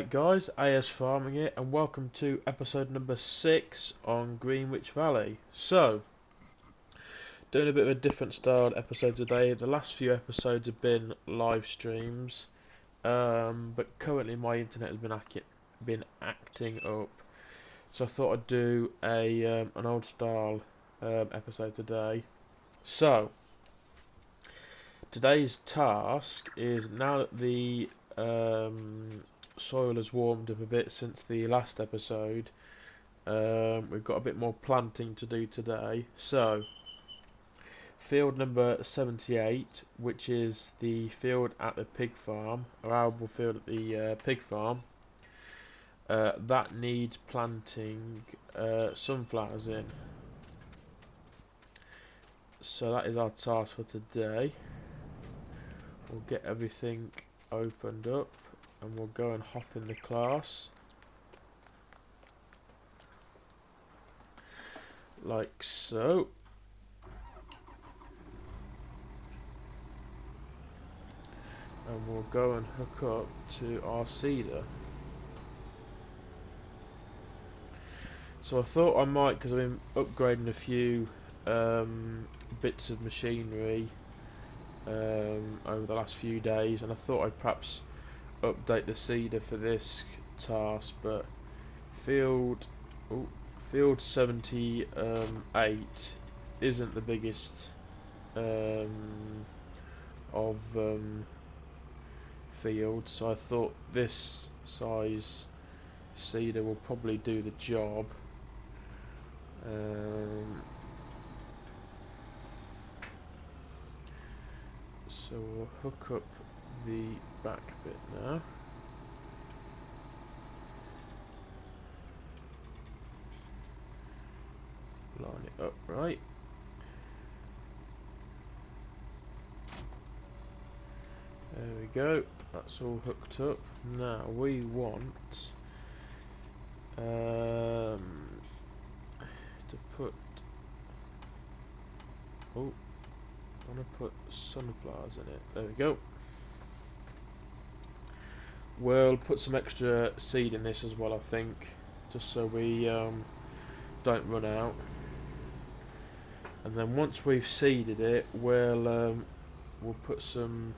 Alright guys, ASFarming here and welcome to episode number 6 on Greenwich Valley. So, doing a bit of a different style episode today. The last few episodes have been live streams, but currently my internet has been acting up. So I thought I'd do an old style episode today. So, today's task is, now that the soil has warmed up a bit since the last episode, we've got a bit more planting to do today. So, field number 78, which is the field at the pig farm, or arable field at the pig farm, that needs planting sunflowers in. So that is our task for today. We'll get everything opened up and we'll go and hop in the class like so. And we'll go and hook up to our seeder. So I thought I might, because I've been upgrading a few bits of machinery over the last few days, and I thought I'd perhaps update the seeder for this task, but field 78 isn't the biggest of fields, so I thought this size seeder will probably do the job. So we'll hook up the back bit now. Line it up right. There we go. That's all hooked up. Now we want to put. Oh, I want to put sunflowers in it. There we go. We'll put some extra seed in this as well, I think, just so we don't run out. And then once we've seeded it, we'll put some.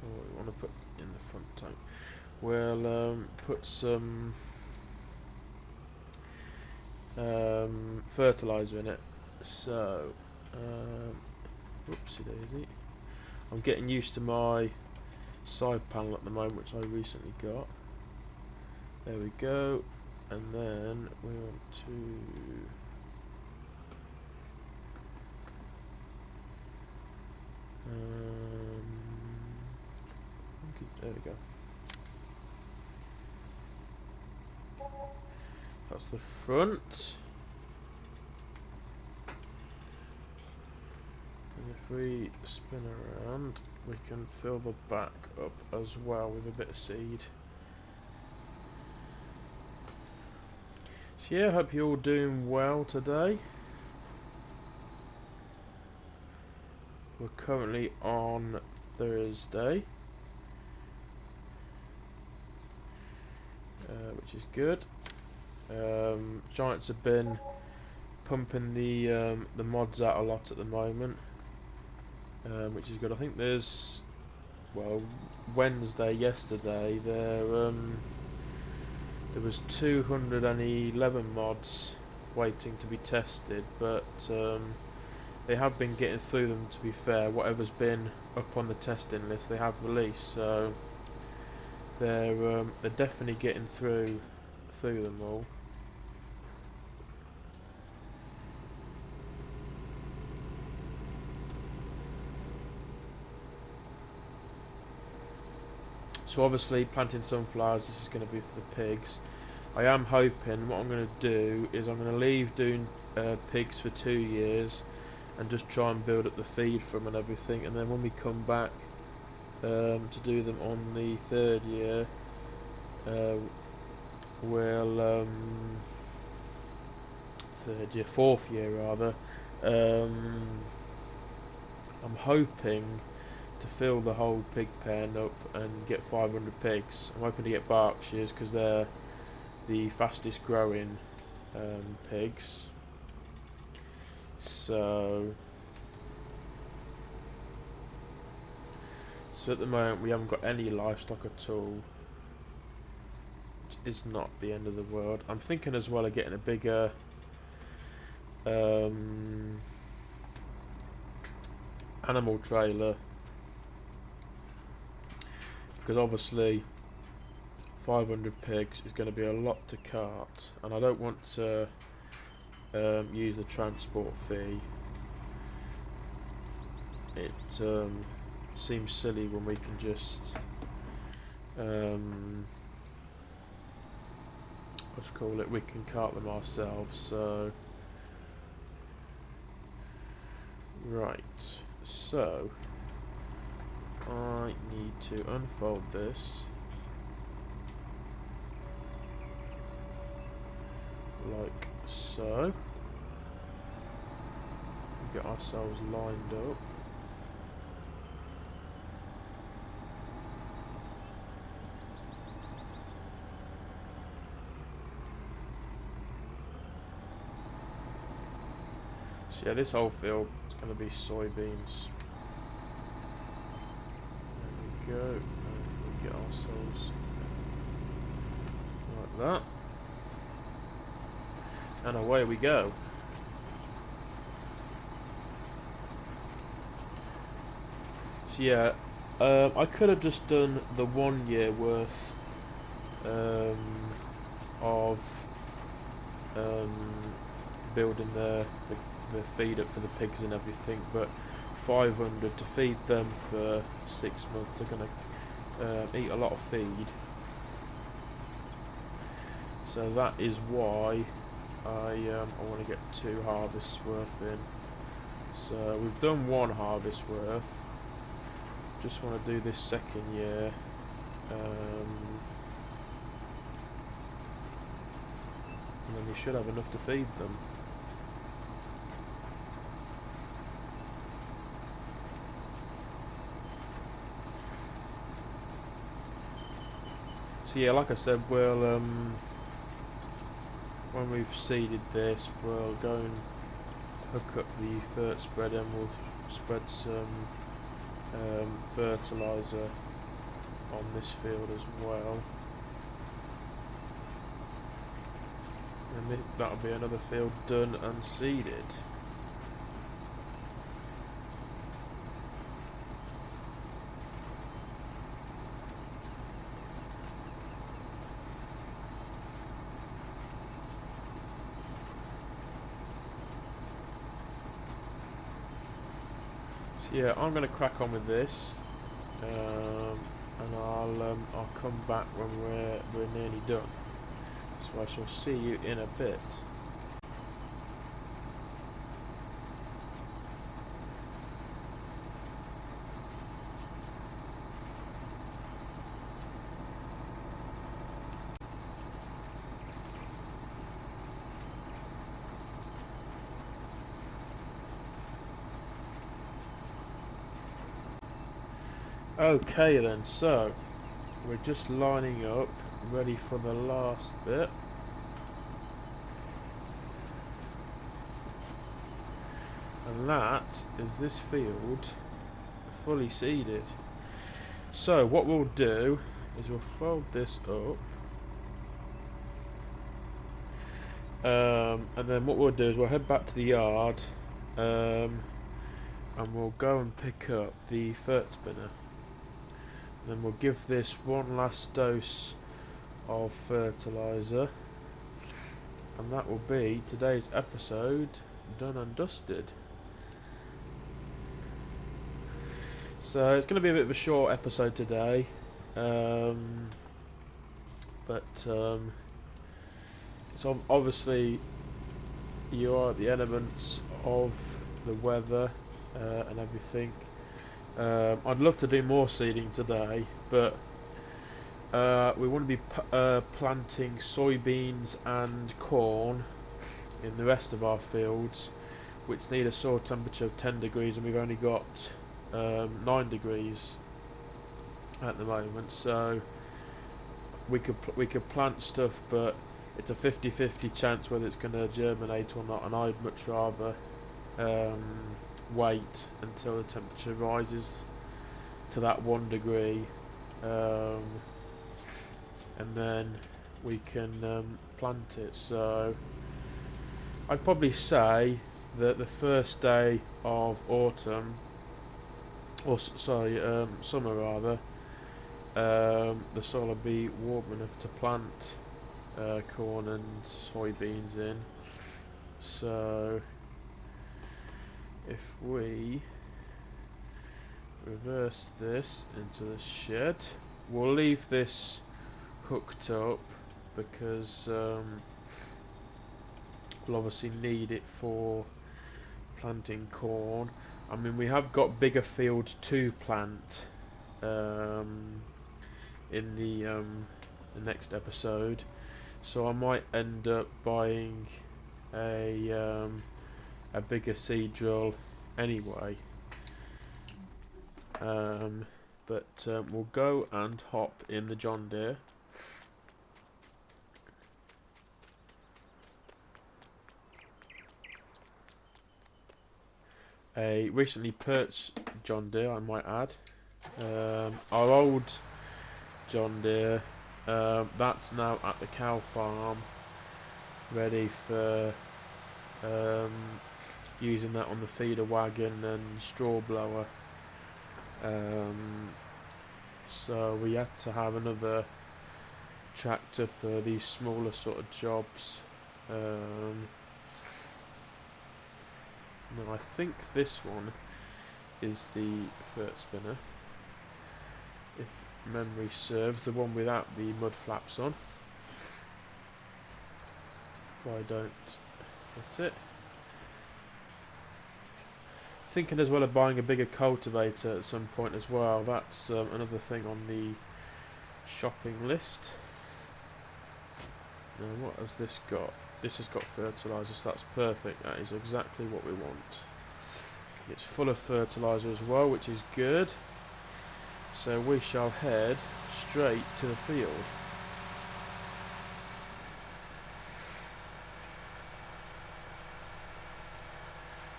Oh, we want to put in the front tank. We'll put some fertilizer in it. So, whoopsie daisy. I'm getting used to my side panel at the moment, which I recently got. There we go. And then we want to there we go. That's the front. And if we spin around, we can fill the back up as well with a bit of seed. So yeah, I hope you're all doing well today. We're currently on Thursday, which is good. Giants have been pumping the mods out a lot at the moment, which is good. I think there's, well, Wednesday, yesterday, there was 211 mods waiting to be tested, but they have been getting through them, to be fair. Whatever's been up on the testing list, they have released, so they're definitely getting through them all. So obviously planting sunflowers, this is going to be for the pigs. I am hoping what I'm going to do is I'm going to leave doing pigs for 2 years and just try and build up the feed from and everything, and then when we come back to do them on the 3rd year, we'll 4th year rather, I'm hoping to fill the whole pig pen up and get 500 pigs. I'm hoping to get Berkshires because they're the fastest growing pigs. So at the moment we haven't got any livestock at all, which is not the end of the world. I'm thinking as well of getting a bigger animal trailer, because obviously 500 pigs is going to be a lot to cart, and I don't want to use the transport fee. It seems silly when we can just let's call it, we can cart them ourselves. So right, so I need to unfold this like so. Get ourselves lined up. So yeah, this whole field is going to be soybeans. There we go. And we'll get ourselves like that. And away we go. So yeah, I could have just done the 1 year worth of building the feed up for the pigs and everything, but 500 to feed them for 6 months, they're going to eat a lot of feed. So that is why I want to get 2 harvests worth in. So we've done 1 harvest worth. Just want to do this 2nd year. And then you should have enough to feed them. So yeah, like I said, we'll when we've seeded this, we'll go and hook up the fert spreader, and we'll spread some fertilizer on this field as well. And that'll be another field done and seeded. So yeah, I'm going to crack on with this, and I'll come back when we're nearly done. So I shall see you in a bit. Okay then, so we're just lining up, ready for the last bit. And that is this field fully seeded. So what we'll do is we'll fold this up, and then what we'll do is we'll head back to the yard, and we'll go and pick up the fert spinner. Then we'll give this 1 last dose of fertilizer, and that will be today's episode done and dusted. So it's going to be a bit of a short episode today, but it's obviously you are at the elements of the weather and everything. I'd love to do more seeding today, but we want to be planting soybeans and corn in the rest of our fields, which need a soil temperature of 10 degrees, and we've only got 9 degrees at the moment, so we could plant stuff, but it's a 50-50 chance whether it's going to germinate or not, and I'd much rather um, wait until the temperature rises to that 1 degree, and then we can plant it. So I'd probably say that the first day of autumn, or sorry, summer rather, the soil will be warm enough to plant corn and soybeans in. So if we reverse this into the shed, we'll leave this hooked up because we'll obviously need it for planting corn. I mean, we have got bigger fields to plant in the next episode, so I might end up buying a bigger seed drill anyway. But we'll go and hop in the John Deere. A recently purchased John Deere, I might add. Our old John Deere, that's now at the cow farm, ready for using that on the feeder wagon and straw blower. So we had to have another tractor for these smaller sort of jobs. Now I think this one is the fert spinner, if memory serves, the one without the mud flaps on. If I don't hit it. Thinking as well of buying a bigger cultivator at some point as well. That's another thing on the shopping list. Now what has this got? This has got fertiliser, so that's perfect. That is exactly what we want. It's full of fertiliser as well, which is good. So we shall head straight to the field.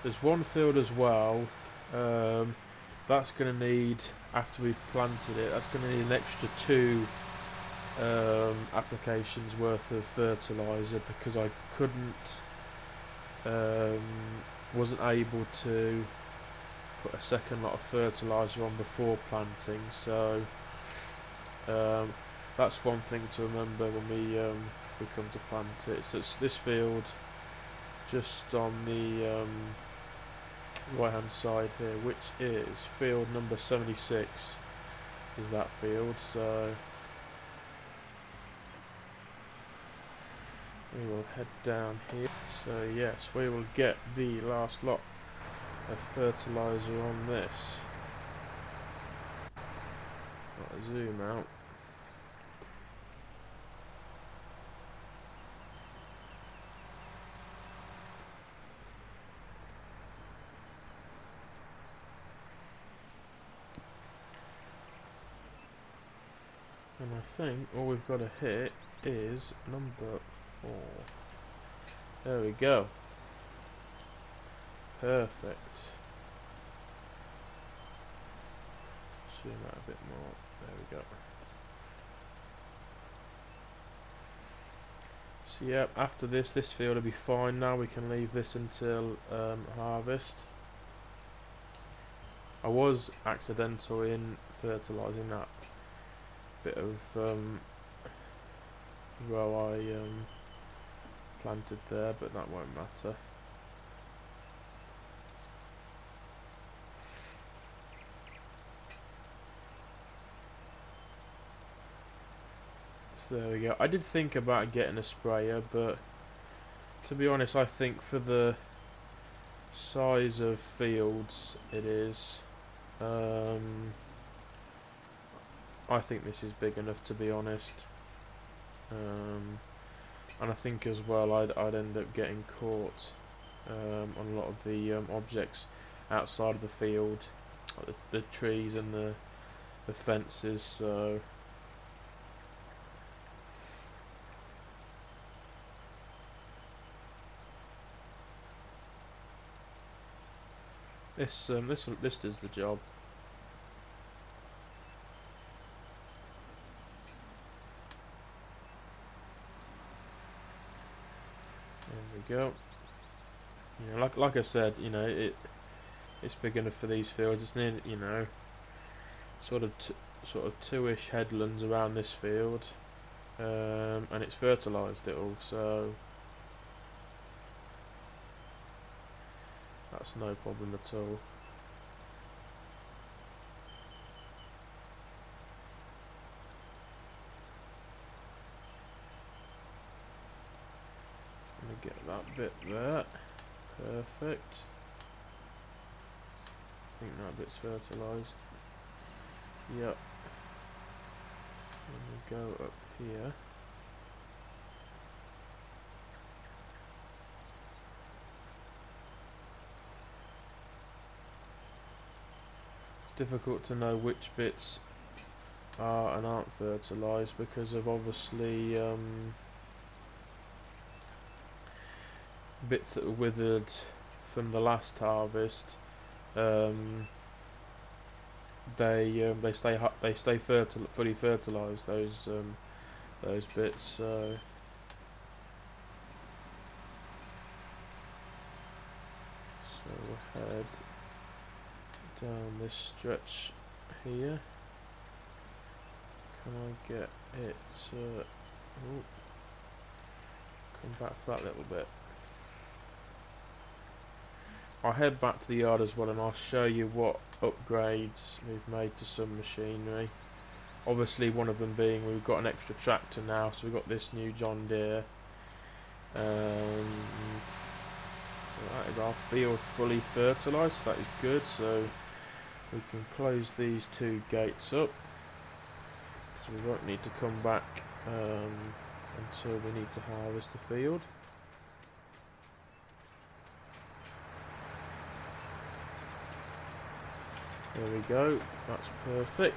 There's one field as well, that's going to need, after we've planted it, that's going to need an extra 2 applications worth of fertiliser, because I wasn't able to put a second lot of fertiliser on before planting. So that's one thing to remember when we come to plant it. So it's this field just on the right hand side here, which is field number 76 is that field. So we will head down here. So yes, we will get the last lot of fertiliser on this. I'll zoom out. And I think all we've got to hit is number 4. There we go. Perfect. Zoom out a bit more. There we go. So yeah, after this field will be fine. Now we can leave this until harvest. I was accidental in fertilising that bit of row I planted there, but that won't matter. So there we go. I did think about getting a sprayer, but to be honest, I think for the size of fields it is, I think this is big enough, to be honest. And I think as well I'd end up getting caught on a lot of the objects outside of the field. like the trees and the fences. So this does the job. There we go. You know, like I said, you know, it's big enough for these fields. It's near, you know, sort of two-ish headlands around this field, and it's fertilised it all, so that's no problem at all. Let me get that bit there. Perfect. I think that bit's fertilised. Yep. Let me go up here. It's difficult to know which bits are and aren't fertilised because of obviously bits that were withered from the last harvest. They stay fully fertilised, those bits. So we'll head down this stretch here. Can I get it to come back for that little bit? I'll head back to the yard as well and I'll show you what upgrades we've made to some machinery. Obviously one of them being we've got an extra tractor now, so we've got this new John Deere. So that is our field fully fertilised, so that is good. So we can close these two gates up, so we won't need to come back until we need to harvest the field. There we go, that's perfect.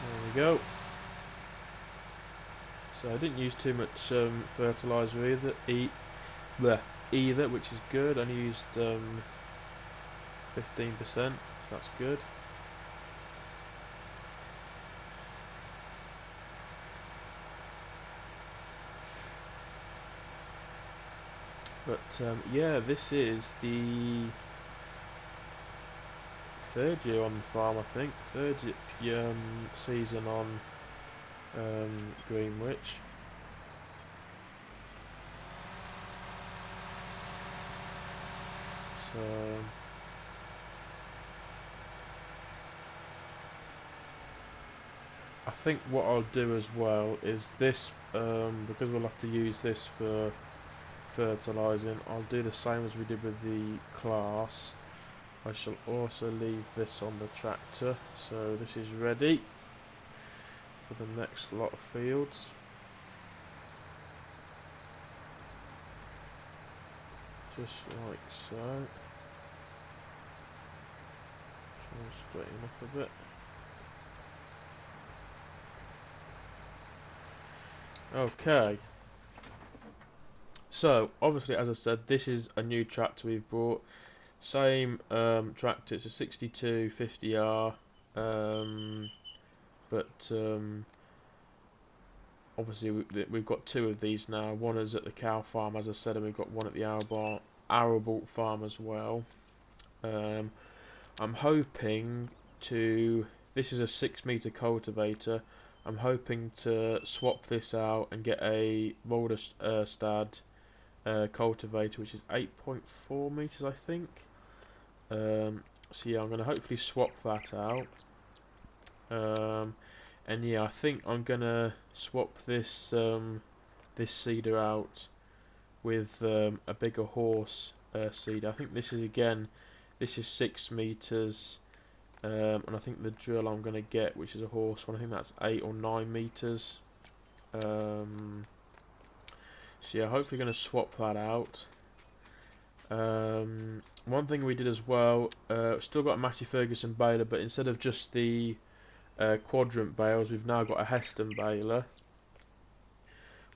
There we go. So I didn't use too much fertiliser either, which is good. I only used 15%, so that's good. But yeah, this is the third year on the farm, I think. Third season on Greenwich. So I think what I'll do as well is this, because we'll have to use this for fertilising, I'll do the same as we did with the class. I shall also leave this on the tractor, so this is ready for the next lot of fields. Just like so. Try and straighten up a bit. Okay. So, obviously, as I said, this is a new tractor we've bought. Same tractor, it's a 62 50R, but obviously we've got two of these now. One is at the cow farm, as I said, and we've got one at the arable farm as well. I'm hoping to... This is a 6-metre cultivator. I'm hoping to swap this out and get a Boulderstad cultivator, which is 8.4 metres, I think. So yeah, I'm going to hopefully swap that out. And yeah, I think I'm going to swap this this seeder out with a bigger horse seeder. I think this is 6 metres and I think the drill I'm going to get, which is a horse one, I think that's 8 or 9 meters. So yeah, hopefully going to swap that out. One thing we did as well, still got a Massey Ferguson baler, but instead of just the quadrant bales, we've now got a Heston baler,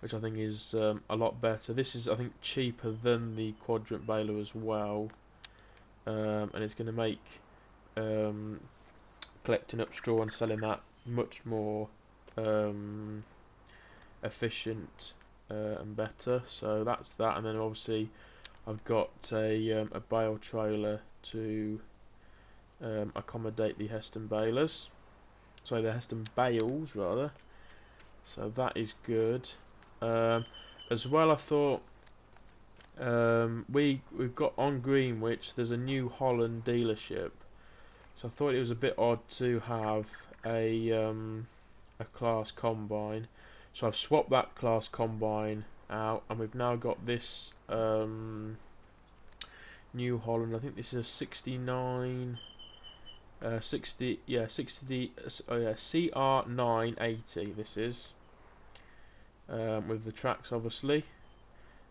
which I think is a lot better. This is, I think, cheaper than the quadrant baler as well, and it's going to make collecting up straw and selling that much more efficient and better. So that's that, and then obviously I've got a bale trailer to accommodate the Heston balers. Sorry, the Heston bales rather. So that is good. As well, I thought we've got on Greenwich. There's a New Holland dealership. So I thought it was a bit odd to have a class combine. So I've swapped that class combine out, and we've now got this New Holland. I think this is a 69, 60, yeah, 60. Oh yeah, CR980. This is with the tracks obviously,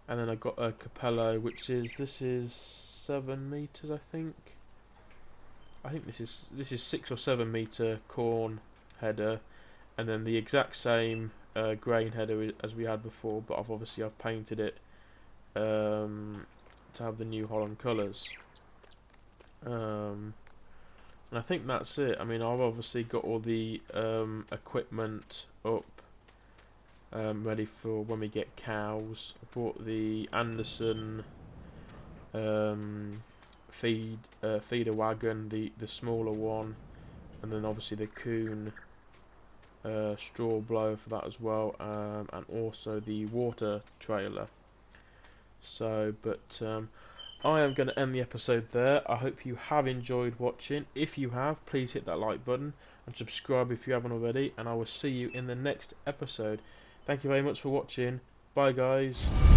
and then I've got a Capello, which is this is 7 meters, I think. I think this is 6 or 7 meter corn header, and then the exact same grain header as we had before, but I've painted it to have the New Holland colours. And I think that's it. I mean, I've obviously got all the equipment up ready for when we get cows. I bought the Anderson feeder wagon, the smaller one, and then obviously the Kuhn straw blower for that as well, and also the water trailer. So, but I am going to end the episode there. I hope you have enjoyed watching. If you have, please hit that like button and subscribe if you haven't already, and I will see you in the next episode. Thank you very much for watching. Bye guys.